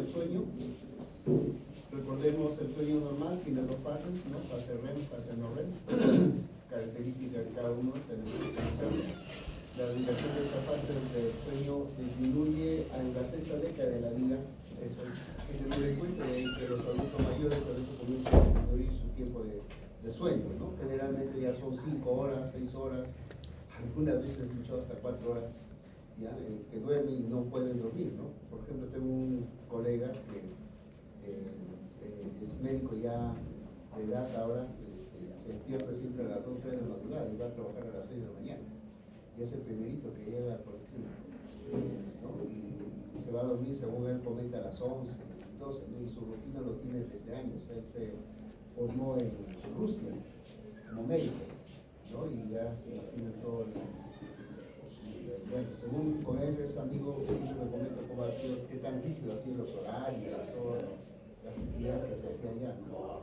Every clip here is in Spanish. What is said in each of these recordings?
del sueño. Recordemos, el sueño normal tiene dos fases, ¿no? Fase REM, fase no REM. Característica de cada uno tenemos que conocerlo. La duración de esta fase del sueño disminuye en la sexta década de la vida. Eso hay que tener en cuenta que los adultos mayores a veces comienzan a disminuir su tiempo de sueño, ¿no? Generalmente ya son 5 horas, 6 horas, algunas veces mucho hasta 4 horas, ¿ya? Que duermen y no pueden dormir, ¿no? Por ejemplo, tengo un colega que es médico ya de edad ahora, se despierta siempre a las 2, 3 de la madrugada y va a trabajar a las 6 de la mañana. Y es el primerito que llega por el clima, ¿no? Y se va a dormir, según él comenta, a las 11, 12, ¿no? Y su rutina lo tiene desde años. Él se formó en Rusia como médico, ¿no? Y ya se imagina todo bueno, según con él es amigo, siempre me comenta cómo ha sido, qué tan rígido ha sido los horarios, todas las actividades que se hacía allá, ¿no?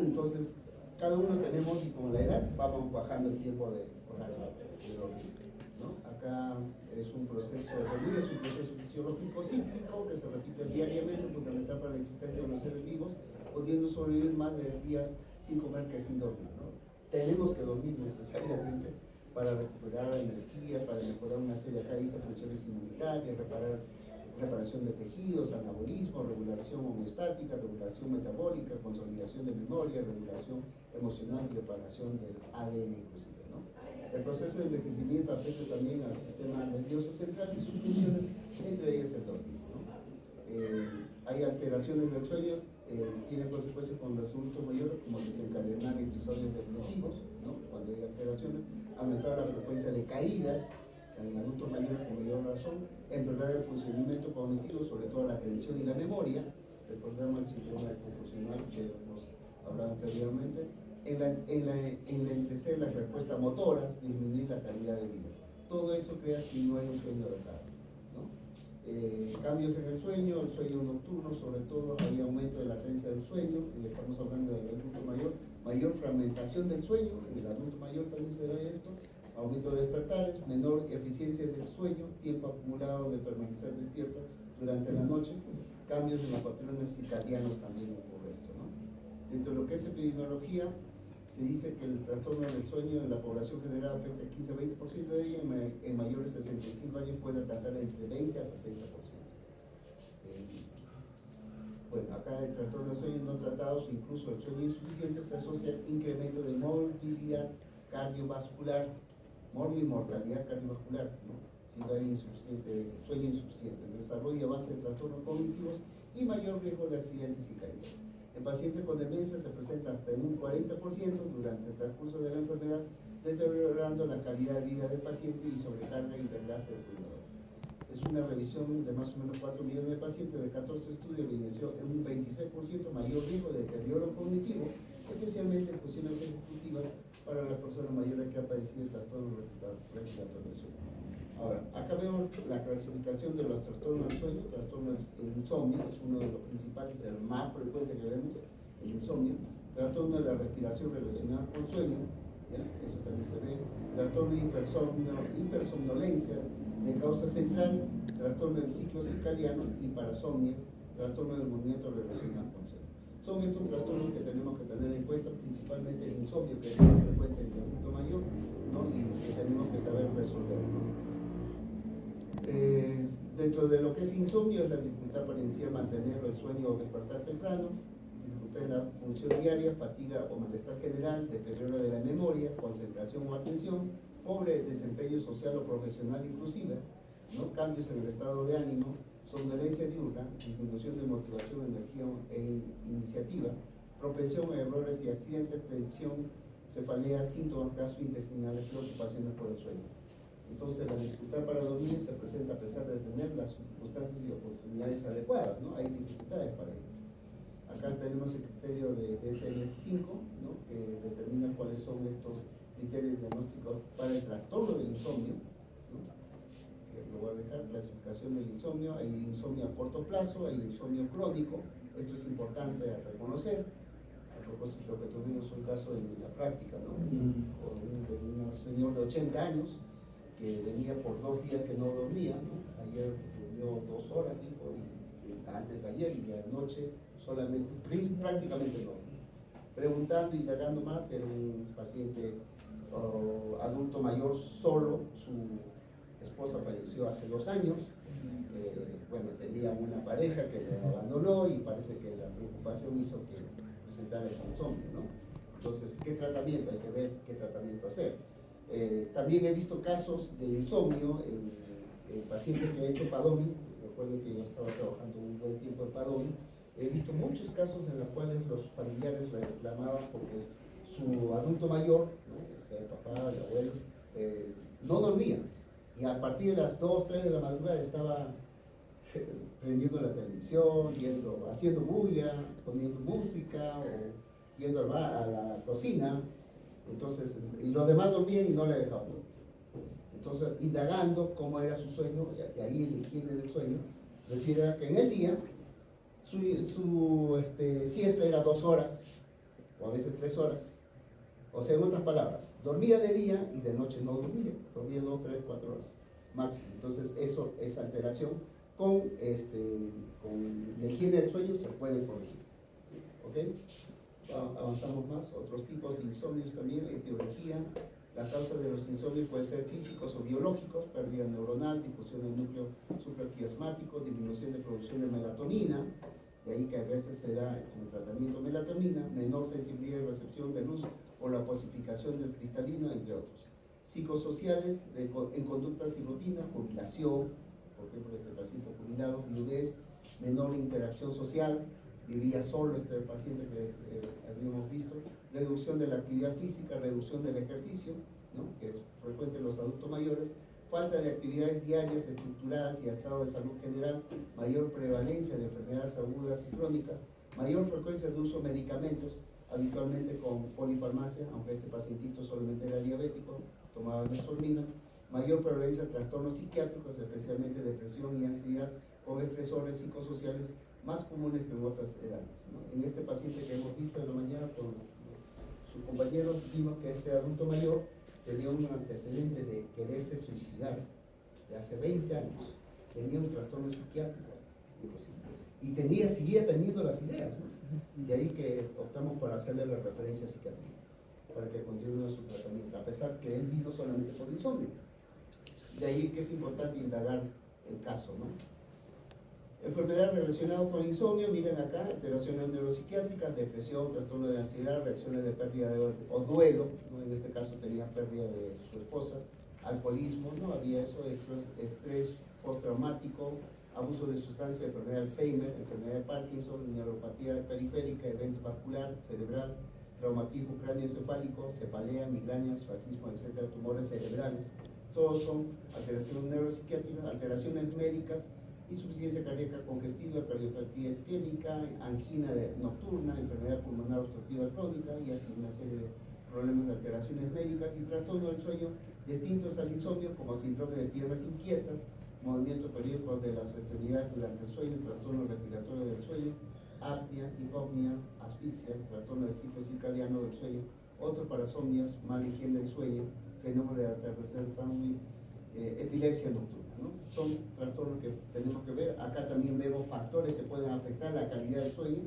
Entonces, cada uno tenemos, y con la edad vamos bajando el tiempo de horario de dormir, ¿no? Acá es un proceso de dormir, es un proceso fisiológico cíclico que se repite diariamente, fundamental para la existencia de los seres vivos, pudiendo sobrevivir más de días sin comer que sin dormir, ¿no? Tenemos que dormir necesariamente para recuperar energía, para mejorar una serie, acá dice funciones inmunitarias, reparación de tejidos, anabolismo, regulación homeostática, regulación metabólica, consolidación de memoria, regulación emocional y reparación del ADN inclusive, ¿no? El proceso de envejecimiento afecta también al sistema nervioso central y sus funciones, entre ellas el dormir, ¿no? Hay alteraciones del sueño, tienen consecuencias con los adultos mayores, como desencadenar episodios depresivos, ¿no? Cuando hay alteraciones, aumentar la frecuencia de caídas en adultos mayores con mayor razón, empeorar el funcionamiento cognitivo, sobre todo la atención y la memoria. Recordemos el síndrome confusional que hemos hablado anteriormente, enlentecer las respuestas motoras, disminuir la calidad de vida. Todo eso crea si no hay un sueño adecuado, ¿no? Cambios en el sueño nocturno, sobre todo hay aumento de la latencia del sueño, estamos hablando del adulto mayor fragmentación del sueño, en el adulto mayor también se ve esto, aumento de despertares, menor eficiencia del sueño, tiempo acumulado de permanecer despierto durante la noche, cambios en los patrones circadianos también ocurre esto, ¿no? Dentro de lo que es epidemiología, se dice que el trastorno del sueño en la población general afecta el 15-20% de ella, en mayores de 65 años puede alcanzar entre 20 a 60%. Bueno, acá el trastorno del sueño no tratados, incluso el sueño insuficiente, se asocia al incremento de morbilidad cardiovascular, mortalidad cardiovascular, ¿no? Si hay sueño insuficiente, desarrollo y avance de trastornos cognitivos y mayor riesgo de accidentes y caídas. En pacientes con demencia se presenta hasta en un 40% durante el transcurso de la enfermedad, deteriorando la calidad de vida del paciente y sobrecarga y desgaste del cuidador. Es una revisión de más o menos 4 millones de pacientes de 14 estudios que evidenció en un 26% mayor riesgo de deterioro cognitivo, especialmente en funciones ejecutivas para las personas mayores que han padecido trastornos respiratorios del sueño. Ahora, acá vemos la clasificación de los trastornos del sueño. Trastorno del insomnio es uno de los principales, el más frecuente que vemos, el insomnio. Trastorno de la respiración relacionado con sueño, ¿ya? Eso también se ve. Trastorno de hipersomnolencia de causa central, trastorno del ciclo circadiano y parasomnias, trastorno del movimiento relacionado con sueño. Son estos trastornos que tenemos que tener en cuenta, principalmente el insomnio, que es más frecuente en el adulto mayor, ¿no? Y que tenemos que saber resolver, ¿no? Dentro de lo que es insomnio es la dificultad para iniciar, mantener el sueño o despertar temprano, dificultad en la función diaria, fatiga o malestar general, deterioro de la memoria, concentración o atención, pobre desempeño social o profesional inclusive, ¿no? Cambios en el estado de ánimo, somnolencia diurna, disminución de motivación, energía e iniciativa, propensión a errores y accidentes, tensión, cefalea, síntomas gastrointestinales, preocupaciones por el sueño. Entonces la dificultad para dormir se presenta a pesar de tener las circunstancias y oportunidades adecuadas, ¿no? Hay dificultades para ello. Acá tenemos el criterio de DSM-5, ¿no? Que determina cuáles son estos criterios diagnósticos para el trastorno del insomnio, ¿no? Que lo voy a dejar, clasificación del insomnio. Hay insomnio a corto plazo, hay insomnio crónico, esto es importante a reconocer. A propósito que tuvimos un caso en la práctica, ¿no? Con un señor de 80 años que venía por 2 días que no dormía, ¿no? Ayer durmió 2 horas, dijo, y antes de ayer y anoche solamente, prácticamente no. Preguntando, indagando más, era un paciente adulto mayor solo, su esposa falleció hace 2 años, bueno, tenía una pareja que le abandonó y parece que la preocupación hizo que presentara ese insomnio, ¿no? Entonces, ¿qué tratamiento? Hay que ver qué tratamiento hacer. También he visto casos de insomnio en pacientes que han hecho Padomi. Recuerdo que yo estaba trabajando un buen tiempo en Padomi. He visto muchos casos en los cuales los familiares reclamaban porque su adulto mayor, ¿no? Sea el papá, el abuelo, no dormía. Y a partir de las 2, 3 de la madrugada estaba prendiendo la televisión, haciendo bulla, poniendo música o yendo a la cocina. Entonces, y los demás dormían y no le dejaban dormir. Entonces, indagando cómo era su sueño, de ahí la higiene del sueño, refiere a que en el día su siesta era 2 horas, o a veces 3 horas. O sea, en otras palabras, dormía de día y de noche no dormía 2, 3, 4 horas máximo. Entonces, esa alteración con la higiene del sueño se puede corregir. ¿Ok? Avanzamos más, otros tipos de insomnios también, etiología. La causa de los insomnios puede ser físicos o biológicos, pérdida neuronal, difusión del núcleo supraquiasmático, disminución de producción de melatonina, de ahí que a veces se da como tratamiento melatonina, menor sensibilidad de recepción de luz o la posificación del cristalino, entre otros. Psicosociales en conductas y rutinas, jubilación, por ejemplo, este paciente jubilado, viudez, menor interacción social, vivía solo este paciente que habíamos visto, reducción de la actividad física, reducción del ejercicio, ¿no? Que es frecuente en los adultos mayores, falta de actividades diarias estructuradas y estado de salud general, mayor prevalencia de enfermedades agudas y crónicas, mayor frecuencia de uso de medicamentos, habitualmente con polifarmacia, aunque este pacientito solamente era diabético, tomaba metformina, mayor prevalencia de trastornos psiquiátricos, especialmente depresión y ansiedad, con estresores psicosociales más comunes que en otras edades, ¿no? En este paciente que hemos visto en la mañana con sus compañeros, vimos que este adulto mayor tenía un antecedente de quererse suicidar de hace 20 años, tenía un trastorno psiquiátrico y seguía teniendo las ideas, ¿no? De ahí que optamos por hacerle la referencia psiquiátrica para que continúe su tratamiento, a pesar que él vino solamente por insomnio. De ahí que es importante indagar el caso, ¿no? Enfermedades relacionadas con insomnio, miren acá, alteraciones neuropsiquiátricas, depresión, trastorno de ansiedad, reacciones de pérdida o duelo, ¿no? En este caso tenía pérdida de su esposa, alcoholismo, no había eso, estrés postraumático, abuso de sustancia, enfermedad de Alzheimer, enfermedad de Parkinson, neuropatía periférica, evento vascular, cerebral, traumatismo cráneoencefálico, cefalea, migrañas, fascismo, etcétera, tumores cerebrales. Todos son alteraciones neuropsiquiátricas, alteraciones médicas, insuficiencia cardíaca congestiva, cardiopatía isquémica, angina nocturna, enfermedad pulmonar obstructiva crónica y así una serie de problemas de alteraciones médicas y trastornos del sueño distintos al insomnio, como síndrome de piernas inquietas, movimientos periódicos de las extremidades durante el sueño, trastorno respiratorio del sueño, apnea, hipopnea, asfixia, trastorno del ciclo circadiano del sueño, otros parasomnias, mala higiene del sueño, fenómeno de atardecer sanguíneo, epilepsia nocturna, ¿no? Son trastornos que tenemos que ver. Acá también vemos factores que pueden afectar la calidad del sueño.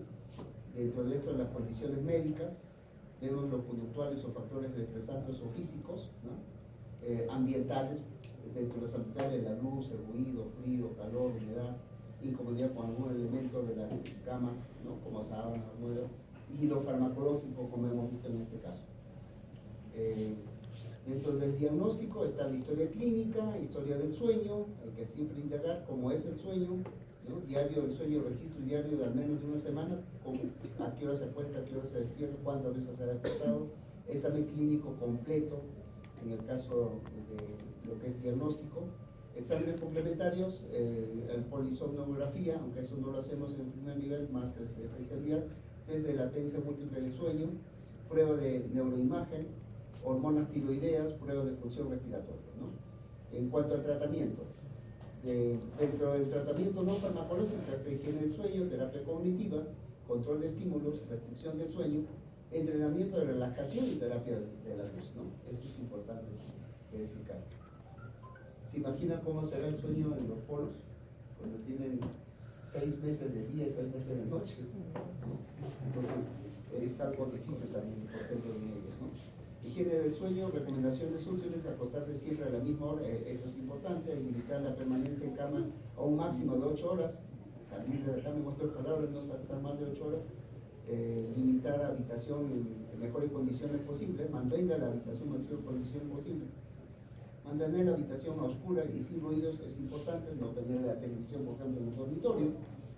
Dentro de esto, las condiciones médicas, vemos los conductuales o factores estresantes o físicos, ¿no? Ambientales, dentro de los ambientales, la luz, el ruido, frío, calor, humedad, incomodidad con algún elemento de la cama, ¿no? Como sábana, almohada, y lo farmacológico, como hemos visto en este caso. Dentro del diagnóstico está la historia clínica, historia del sueño, hay que siempre indagar cómo es el sueño, ¿no? Diario del sueño, registro diario de al menos de una semana, a qué hora se acuesta, a qué hora se despierta, cuántas veces se ha despertado, examen clínico completo, en el caso de lo que es diagnóstico, exámenes complementarios, el polisomnografía, aunque eso no lo hacemos en el primer nivel, más especialidad, test de latencia múltiple del sueño, prueba de neuroimagen, hormonas tiroideas, prueba de función respiratoria, ¿no? En cuanto al tratamiento, dentro del tratamiento no farmacológico, higiene del sueño, terapia cognitiva, control de estímulos, restricción del sueño, entrenamiento de relajación y terapia de la luz, ¿no? Eso es importante verificar. ¿Se imagina cómo será el sueño en los polos? Cuando tienen 6 meses de día y 6 meses de noche. Entonces, es algo difícil también, por ejemplo, en ellos, ¿no? Higiene del sueño, recomendaciones útiles: acostarse siempre a la misma hora, eso es importante, limitar la permanencia en cama a un máximo de 8 horas, salir de la cama en otras palabras, no saltar más de 8 horas, limitar la habitación en mejores condiciones posibles, mantenga la habitación en mejores condiciones posibles, mantener la habitación a oscura y sin ruidos es importante, no tener la televisión, por ejemplo, en el dormitorio,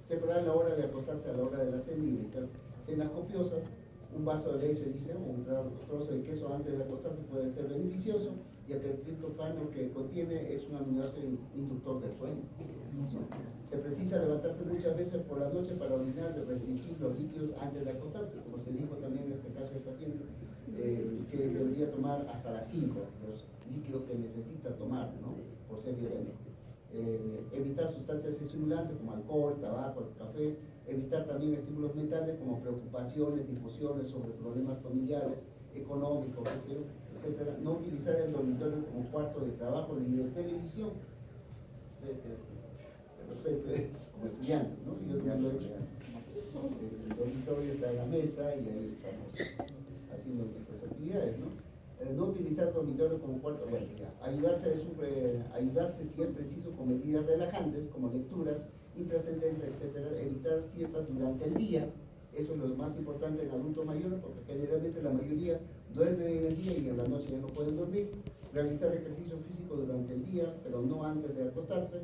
separar la hora de acostarse a la hora de la cena y evitar cenas copiosas. Un vaso de leche, dice, o un trozo de queso antes de acostarse puede ser beneficioso, ya que el triptófano que contiene es un aminoácido inductor del sueño. Se precisa levantarse muchas veces por la noche para orinar y restringir los líquidos antes de acostarse, como se dijo también en este caso del paciente, que debería tomar hasta las 5 los líquidos que necesita tomar, ¿no? Por ser diabético. Evitar sustancias estimulantes como alcohol, tabaco, café. Evitar también estímulos mentales como preocupaciones, discusiones sobre problemas familiares, económicos, etc. No utilizar el dormitorio como cuarto de trabajo ni de televisión. O sea, que de repente, como estudiante, ¿no? Yo también lo he hecho. El dormitorio está en la mesa y ahí estamos haciendo nuestras actividades, ¿no? No utilizar el dormitorio como cuarto, bueno, ayudarse si es preciso con medidas relajantes como lecturas intrascendentes, etcétera. Evitar siestas durante el día, eso es lo más importante en adultos mayores, porque generalmente la mayoría duermen en el día y en la noche ya no pueden dormir. Realizar ejercicio físico durante el día, pero no antes de acostarse.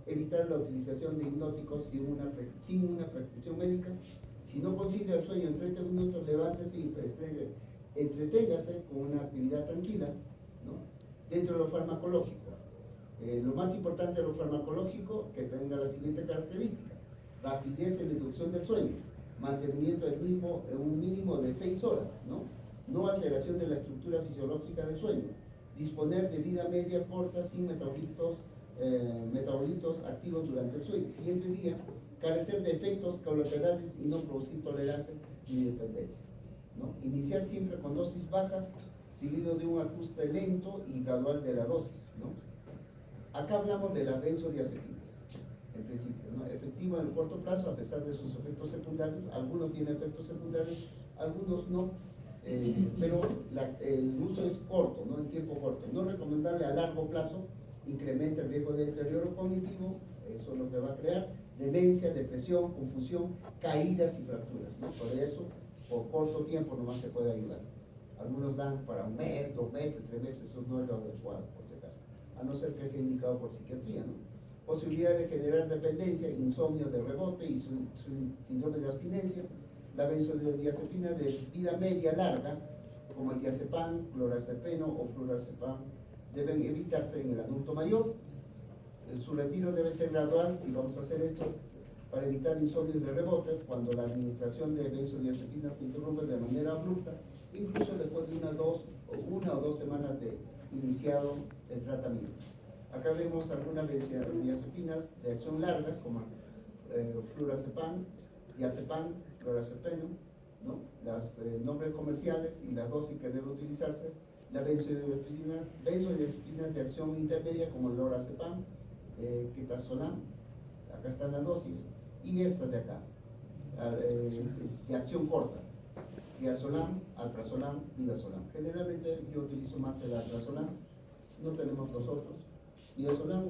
Evitar la utilización de hipnóticos sin una prescripción médica. Si no consigue el sueño en 30 minutos, levántese y entreténgase con una actividad tranquila, ¿no? Dentro de lo farmacológico, lo más importante de lo farmacológico, que tenga la siguiente característica: rapidez en la inducción del sueño, mantenimiento del mismo en un mínimo de 6 horas, no alteración de la estructura fisiológica del sueño, disponer de vida media corta sin metabolitos activos durante el sueño. Siguiente día, carecer de efectos colaterales y no producir tolerancia ni dependencia, ¿no? Iniciar siempre con dosis bajas, seguido de un ajuste lento y gradual de la dosis, ¿no? Acá hablamos de las benzodiazepinas, en principio, ¿no? Efectivo en el corto plazo, a pesar de sus efectos secundarios. Algunos tienen efectos secundarios, algunos no, pero el uso es corto, ¿no? En tiempo corto. No recomendable a largo plazo, incrementa el riesgo de deterioro cognitivo, eso es lo que va a crear demencia, depresión, confusión, caídas y fracturas, ¿no? Por eso, por corto tiempo nomás se puede ayudar. Algunos dan para 1 mes, 2 meses, 3 meses, eso no es lo adecuado, por si acaso, a no ser que sea indicado por psiquiatría, ¿no? Posibilidad de generar dependencia, insomnio de rebote y su síndrome de abstinencia. La benzodiazepina de vida media larga, como el diazepam, clorazepeno o flurazepam, deben evitarse en el adulto mayor. Su retiro debe ser gradual, si vamos a hacer esto, para evitar insomnios de rebote, cuando la administración de benzodiazepinas se interrumpe de manera abrupta, incluso después de una o dos semanas de iniciado el tratamiento. Acá vemos algunas benzodiazepinas de acción larga, como flurazepam, diazepam, clorazepeno, ¿no? Los nombres comerciales y las dosis que deben utilizarse. La benzodiazepina de acción intermedia, como el lorazepam, quetazolam, acá están las dosis, y estas de acá, de acción corta: diazolam, alprazolam, midazolam. Generalmente yo utilizo más el alprazolam, no tenemos los otros. Midazolam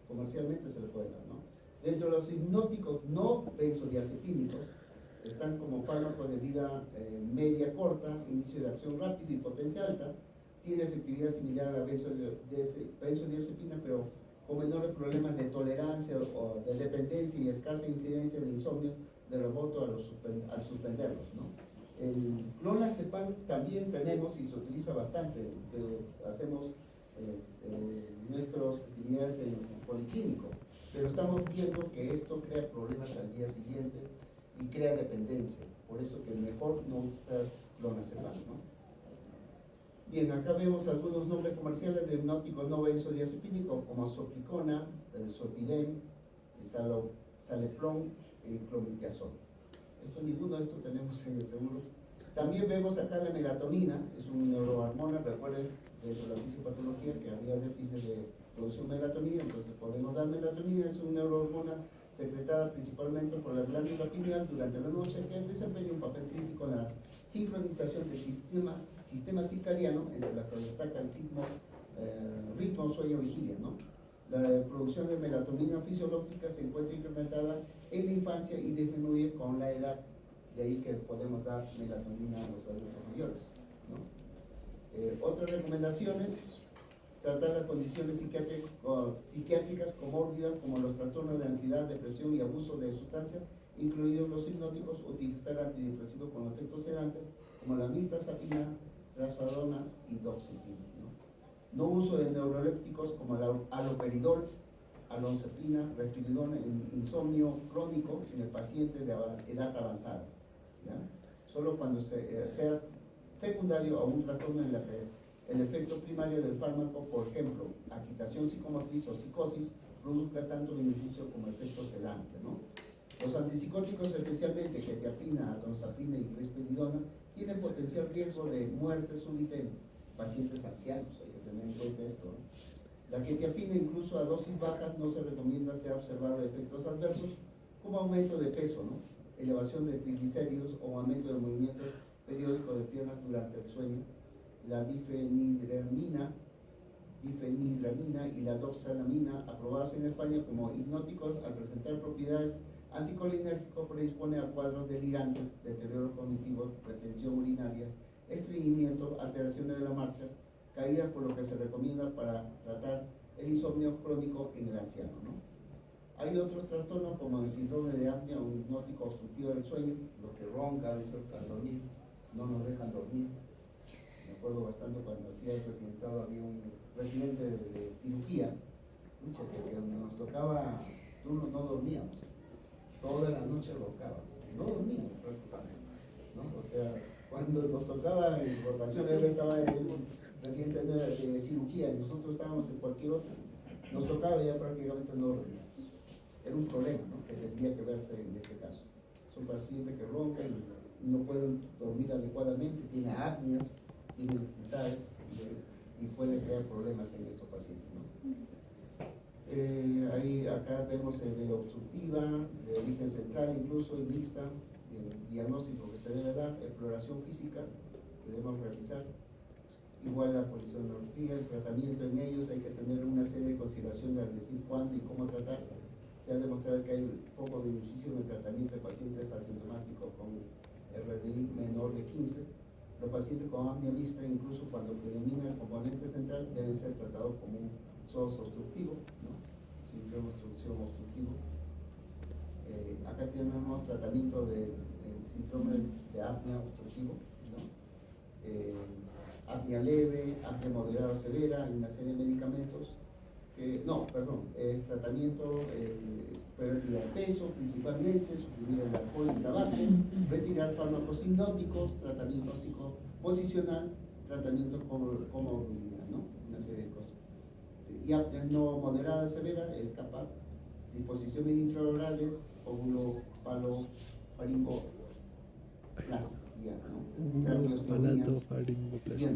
comercialmente se le puede dar, ¿no? Dentro de los hipnóticos no benzodiazepínicos están como fármacos de vida media corta, inicio de acción rápido y potencia alta. Tiene efectividad similar a la benzodiazepina, pero con menores problemas de tolerancia o de dependencia y escasa incidencia de insomnio de rebote al suspenderlos, ¿no? El clonazepam también tenemos y se utiliza bastante, hacemos nuestras actividades en policlínico, pero estamos viendo que esto crea problemas al día siguiente y crea dependencia, por eso que mejor no usar clonazepam, ¿no? Bien, acá vemos algunos nombres comerciales de hipnóticos no benzodiazepínicos como Soplicona, Sopidem, Saleplon y Clomipiazol. Ninguno de estos tenemos en el seguro. También vemos acá la melatonina, es un neurohormona. Recuerden, dentro de la fisiopatología, que había déficit de producción de melatonina, entonces podemos dar melatonina, es una neurohormona secretada principalmente por la glándula pineal durante la noche, que desempeña un papel crítico en la sincronización del sistema circadiano, entre la que destaca el ritmo sueño-vigilia, ¿no? La producción de melatonina fisiológica se encuentra incrementada en la infancia y disminuye con la edad, de ahí que podemos dar melatonina a los adultos mayores, ¿no? Otras recomendaciones: tratar las condiciones psiquiátricas comórbidas como los trastornos de ansiedad, depresión y abuso de sustancias, incluidos los hipnóticos, utilizar antidepresivos con efectos sedantes como la mirtazapina, trazodona y doxepina. No uso de neurolépticos como el haloperidol, aloncepina, respiridona en insomnio crónico en el paciente de edad avanzada, ¿ya? Solo cuando sea secundario a un trastorno en la que el efecto primario del fármaco, por ejemplo, agitación psicomotriz o psicosis, produzca tanto beneficio como efecto sedante, ¿no? Los antipsicóticos, especialmente quetiapina, atonzapina y risperidona, tienen potencial riesgo de muerte súbita en pacientes ancianos. Hay que tener en cuenta esto, ¿no? La quetiapina, incluso a dosis bajas, no se recomienda sea observado efectos adversos como aumento de peso, ¿no? Elevación de triglicéridos o aumento de movimiento periódico de piernas durante el sueño. La difenidramina y la doxalamina, aprobadas en España como hipnóticos, al presentar propiedades anticolinérgicas, predispone a cuadros delirantes, deterioro cognitivo, retención urinaria, estreñimiento, alteraciones de la marcha, caídas, por lo que se recomienda para tratar el insomnio crónico en el anciano, ¿no? Hay otros trastornos como el síndrome de apnea o hipnótico obstructivo del sueño, los que roncan, al dormir, no nos dejan dormir. Me acuerdo bastante cuando hacía el presidentado, había un residente de cirugía, que donde nos tocaba turno no dormíamos, toda la noche roncábamos, no dormíamos prácticamente, ¿no? O sea, cuando nos tocaba en rotación, él estaba en un residente de cirugía y nosotros estábamos en cualquier otro, nos tocaba ya prácticamente no dormíamos. Era un problema, ¿no?, que tendría que verse en este caso. Son pacientes que roncan y no pueden dormir adecuadamente, tienen apneas, tiene dificultades y puede crear problemas en estos pacientes, ¿no? Acá vemos de obstructiva, de origen central incluso, y mixta, el diagnóstico que se debe dar, exploración física que debemos realizar, igual la polisonorfía, el tratamiento en ellos. Hay que tener una serie de consideraciones al decir cuándo y cómo tratar. Se ha demostrado que hay poco beneficio en el tratamiento de pacientes asintomáticos con RDI menor de 15. Los pacientes con apnea mixta, incluso cuando predomina el componente central, deben ser tratados como un SOS obstructivo, ¿no? Síndrome de obstrucción obstructivo. Acá tenemos tratamiento del síndrome de apnea obstructivo, ¿no? Apnea leve, apnea moderada o severa, hay una serie de medicamentos. Tratamiento, pérdida de peso principalmente, suprimir el alcohol y el tabaco, retirar fármacos hipnóticos, tratamiento psicoposicional, tratamiento comorbilidad, ¿no? Una serie de cosas. Y apnea no moderada, severa, el CAPAP, disposiciones intraorales, óvulo-faringoplastia, ¿no?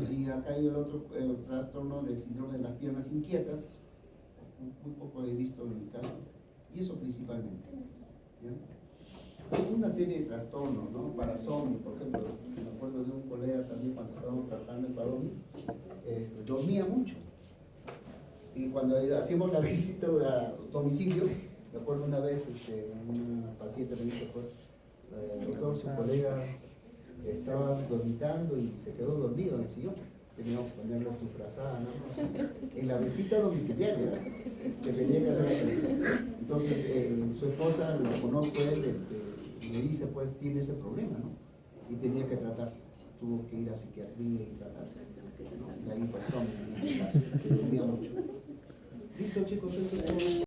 Y acá hay el otro trastorno del síndrome de las piernas inquietas. Muy poco he visto en mi caso, y eso principalmente, ¿ya? Hay una serie de trastornos, ¿no? Parasomnia, por ejemplo. Me acuerdo de un colega también cuando estábamos trabajando en Padomi, dormía mucho, y cuando hacíamos la visita a domicilio, me acuerdo una vez una paciente me dice, pues, doctor, su colega estaba dormitando y se quedó dormido en el sillón. Teníamos que ponerle tu frazada, ¿no? En la visita domiciliaria, ¿verdad?, que tenía que hacer la atención. Entonces, su esposa, lo conozco él, me dice, pues, tiene ese problema, ¿no? Y tenía que tratarse. Tuvo que ir a psiquiatría y tratarse, ¿no? La hipersomnia en este caso, que dormía mucho. Listo, chicos, eso es todo.